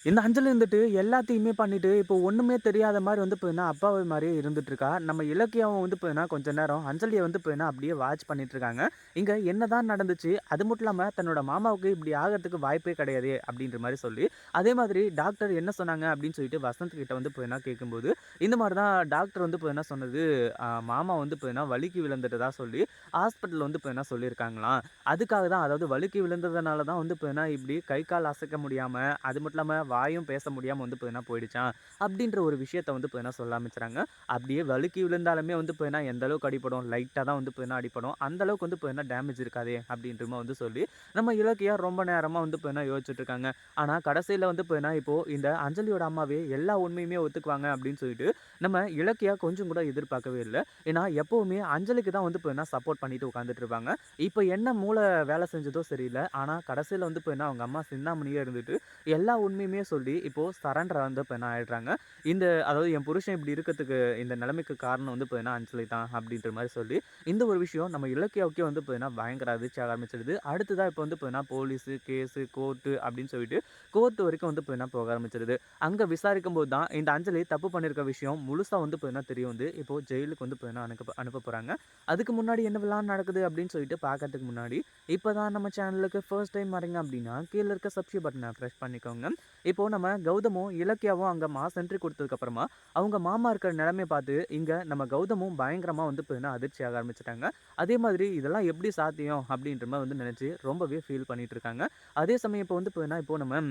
இந்த அஞ்சலி வந்துட்டு எல்லாத்தையுமே பண்ணிட்டு, இப்போ ஒண்ணுமே தெரியாத மாரி வந்து பார்த்தீங்கன்னா, அப்பாவி மாரியே இருந்துட்டு இருக்கா. நம்ம இலக்கியாவும் வந்து பார்த்தீங்கன்னா, கொஞ்ச நேரம் அஞ்சலிய வந்து பார்த்தீங்கன்னா, அப்படியே வாட்ச் பண்ணிட்டு இருக்காங்க. இங்க என்னதான் நடந்துச்சு? அது மட்டும் இல்லாம தன்னோட மாமாவுக்கு இப்படி ஆகறதுக்கு வாய்ப்பே கிடையாதே! அப்படின்ற மாரி சொல்லி, அதே மாதிரி டாக்டர் என்ன சொன்னாங்க? அப்படின்னு சொல்லிட்டு வசந்த் கிட்ட வந்து பார்த்தீங்கன்னா கேட்கும்போது, இந்த மாரி தான் டாக்டர் வந்து பார்த்தீங்கன்னா சொன்னது, மாமா வந்து பார்த்தீங்கன்னா வழுக்கி விழுந்துட்டதா சொல்லி, ஹாஸ்பிட்டல்ல வந்து பார்த்தீங்கன்னா சொல்லியிருக்காங்களாம். அதுக்காக தான் அதாவது வழுக்கி விழுந்ததுனால தான் வந்து பார்த்தீங்கன்னா, இப்படி கை, கால் அசைக்க முடியாம, அது மட்டும் இல்லாம வாயும் பேச முடியாம வந்து பார்த்தீங்கன்னா போயிடுச்சாம். அப்படின்ற ஒரு விஷயத்த வந்து பார்த்தீங்கன்னா சொல்ல ஆரம்பிச்சுறாங்க. அப்படியே வழுக்கி விழுந்தாலுமே வந்து பார்த்தீங்கன்னா எந்த அளவுக்கு அடிபடும், லைட்டா தான் வந்து பார்த்தீங்கன்னா அடிபடும். அந்த அளவுக்கு வந்து பார்த்தீங்கன்னா டேமேஜ் இருக்காதே அப்படின்ற மாரி வந்து சொல்லி, நம்ம இலக்கியா ரொம்ப நேரமா வந்து பார்த்தீங்கன்னா யோசிச்சுட்டு இருக்காங்க. ஆனா கடைசியில வந்து பார்த்தீங்கன்னா, இப்போ இந்த அஞ்சலியோட அம்மாவே எல்லா உண்மையுமே ஒத்துக்குவாங்க அப்படின்னு சொல்லிட்டு, நம்ம இலக்கியா கொஞ்சம் கூட எதிர்பார்க்கவே இல்ல. ஏன்னா எப்பவுமே அஞ்சலிக்கு தான் வந்து பார்த்தீங்கன்னா சப்போர்ட் பண்ணிட்டு உட்கார்ந்துட்டு இருப்பாங்க. இப்ப என்ன மூளை வேலை செஞ்சதோ சரியில்ல. ஆனா கடைசியில வந்து பார்த்தீங்கன்னா, அவங்க அம்மா சிந்தாமணியா இருந்துட்டு, எல்லா உண்மையுமே சொல்லி இப்போ சரண்டர் வந்து பார்த்தீங்கன்னா ஆயிடுறாங்க. அதாவது என் புருஷன் இப்படி இருக்கத்துக்கு இந்த நிலைமைக்கு காரணம் வந்து பார்த்தீங்கன்னா அஞ்சலி தான் அப்படின்ற மாரி சொல்லி, இந்த ஒரு விஷயம் நம்ம இலக்கியாவுக்கே வந்து பார்த்தீங்கன்னா பயங்கர அதிர்ச்சி ஆக ஆரம்பிச்சிடுது. அடுத்ததா இப்ப வந்து பார்த்தீங்கன்னா போலீஸு, கேஸு, கோர்ட்டு அப்படின்னு சொல்லிட்டு கோர்ட் வரைக்கும் வந்து பார்த்தீங்கன்னா போக ஆரம்பிச்சிருது. அங்க விசாரிக்கும்போது தான் இந்த அஞ்சலி தப்பு பண்ணியிருக்க விஷயம் முழுசா வந்து பார்த்தீங்கன்னா தெரிய வந்து, இப்போ ஜெயிலுக்கு வந்து பார்த்தீங்கன்னா அனுப்ப போறாங்க. அதுக்கு முன்னாடி என்னவெல்லாம் நடக்குது அப்படின்னு சொல்லிட்டு பார்க்கறதுக்கு முன்னாடி, இப்ப தான் நம்ம சேனலுக்கு ஃபர்ஸ்ட் டைம் வரீங்க அப்படின்னா, கீழ இருக்க சப்ஸ்கிரைப் பட்டன பிரஸ் பண்ணிக்கோங்க. இப்போ நம்ம கௌதமும், இலக்கியாவும் அங்க மாஸ் என்ட்ரி குடுத்ததுக்கு அப்புறமா, அவங்க மாமா இருக்கிற நிலைமைய பார்த்து, இங்க நம்ம கௌதமும் பயங்கரமா வந்து பார்த்தீங்கன்னா அதிர்ச்சி ஆக ஆரம்பிச்சுட்டாங்க. அதே மாதிரி இதெல்லாம் எப்படி சாத்தியம்? அப்படின்ற மாரி வந்து நினைச்சு ரொம்பவே ஃபீல் பண்ணிட்டு இருக்காங்க. அதே சமயம் இப்போ வந்து பார்த்தீங்கன்னா, இப்போ நம்ம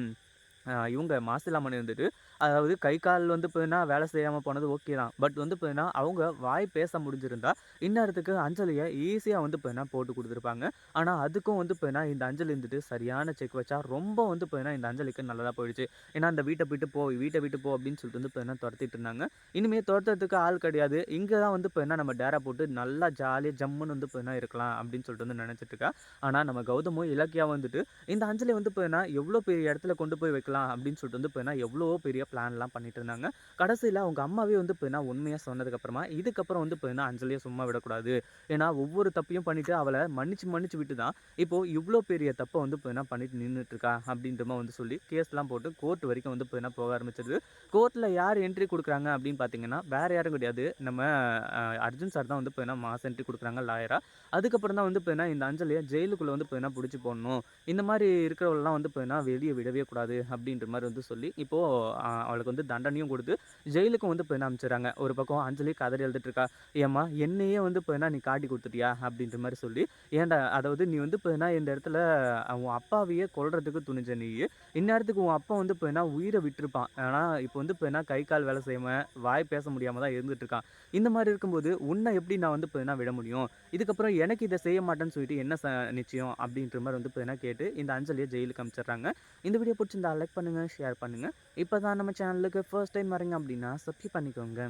இவங்க மாசிலாமணி இருந்துட்டு, அதாவது கை, கால் வந்து பார்த்தீங்கன்னா, வேலை செய்யாம போனது ஓகே தான். பட் வந்து பார்த்தீங்கன்னா, அவங்க வாய் பேச முடிஞ்சிருந்தா, இந்நேரத்துக்கு அஞ்சலிய ஈஸியா வந்து பார்த்தீங்கன்னா, போட்டு குடுத்துருப்பாங்க. ஆனா, அதுக்கும் வந்து பார்த்தீங்கன்னா, இந்த அஞ்சலி இருந்துட்டு சரியான செக் வச்சா, ரொம்ப வந்து பார்த்தீங்கன்னா, இந்த அஞ்சலிக்கு நல்லதா போயிடுச்சு. ஏன்னா, அந்த வீட்ட விட்டு போ அப்படின்னு சொல்லிட்டு வந்து பார்த்தீங்கன்னா, தொரத்திட்டு இருந்தாங்க. இனிமே தொரத்துறதுக்கு ஆள் கிடையாது. இங்க தான் வந்து பார்த்தீங்கன்னா, நம்ம டேரா போட்டு நல்லா ஜாலியா ஜம்முன்னு வந்து பார்த்தீங்கன்னா இருக்கலாம் அப்படின்னு சொல்லிட்டு வந்து நினைச்சிட்டு இருக்கா. ஆனா, நம்ம கௌதமும், இலக்கியாவும் வந்துட்டு இந்த அஞ்சலி வந்து பார்த்தீங்கன்னா, எவ்வளோ பெரிய இடத்துல கொண்டு போய் வைக்கலாம் அப்படின்னு சொல்லிட்டு வந்து பார்த்தீங்கன்னா, எவ்வளவோ பெரிய பிளான்லாம் பண்ணிட்டு இருந்தாங்க. கடைசியில அவங்க அம்மாவே வந்து பார்த்தீங்கன்னா, உண்மைய சொன்னதுக்கப்புறமா, இதுக்கப்புறம் வந்து பார்த்தீங்கன்னா, அஞ்சலிய சும்மா விடக்கூடாது. ஏன்னா, ஒவ்வொரு தப்பையும் பண்ணிட்டு அவள மன்னிச்சு விட்டு தான், இப்போ இவ்ளோ பெரிய தப்ப வந்து பார்த்தீங்கன்னா, பண்ணிட்டு நின்னுட்டு இருக்கா அப்படின்ற மாரி வந்து சொல்லி, கேஸ்லாம் போட்டு கோர்ட் வரைக்கும் வந்து பார்த்தீங்கன்னா, போக ஆரம்பிச்சது. கோர்ட்ல யார் என்ட்ரி குடுக்குறாங்க அப்படின்னு பார்த்தீங்கன்னா, வேற யாரும் கிடையாது. நம்ம அர்ஜுன் சார் தான் வந்து பார்த்தீங்கன்னா, மாஸ் என்ட்ரி குடுக்குறாங்க லாயரா. அதுக்கப்புறம் தான் வந்து பார்த்தீங்கன்னா, இந்த அஞ்சலிய ஜெயிலுக்குள்ள வந்து பார்த்தீங்கன்னா, புடிச்சு போடணும். இந்த மாரி இருக்கிறவளலாம் வந்து பார்த்தீங்கன்னா, வெளிய விடவே கூடாது அப்படின்ற மாரி வந்து சொல்லி, இப்போ அவளுக்கு வந்து தண்டனையும் குடுத்து, ஜெயிலுக்கும் வந்து பார்த்தீங்கன்னா அனுப்பிச்சுடுறாங்க. ஒரு பக்கம் அஞ்சலி கதறி அழுதுட்டு இருக்கா. "ஏம்மா என்னையே வந்து பார்த்தீங்கன்னா நீ காட்டி குடுத்துட்டியா?" அப்படின்ற மாரி சொல்லி, "ஏன்டா அதாவது நீ வந்து பார்த்தீங்கன்னா இந்த இடத்துல உன் அப்பாவையே கொல்றதுக்கு துணிஞ்ச நீயு. இந்நேரத்துக்கு உன் அப்பா வந்து பார்த்தீங்கன்னா உயிர விட்டுருப்பான். ஆனா இப்போ வந்து பார்த்தீங்கன்னா கை, கால் வேலை செய்யாம, வாய் பேச முடியாம தான் இருந்துட்டு இருக்கான். இந்த மாரி இருக்கும்போது, உன்ன எப்படி நான் வந்து பார்த்தீங்கன்னா விட முடியும்? இதுக்கப்புறம் எனக்கு இத செய்ய மாட்டேன்னு சொல்லிட்டு என்ன நிச்சயம்?" அப்படின்ற மாரி வந்து பார்த்தீங்கன்னா கேட்டு, இந்த அஞ்சலிய ஜெயிலுக்கு அனுப்பிச்சுடுறாங்க. இந்த வீடியோ புடிச்சிருந்தா லைக் பண்ணுங்க, ஷேர் பண்ணுங்க. இப்ப தான் நம்ம சேனலுக்கு ஃபர்ஸ்ட் டைம் வரீங்க அப்படின்னா, சப்ஸ்கிரைப் பண்ணிக்கோங்க.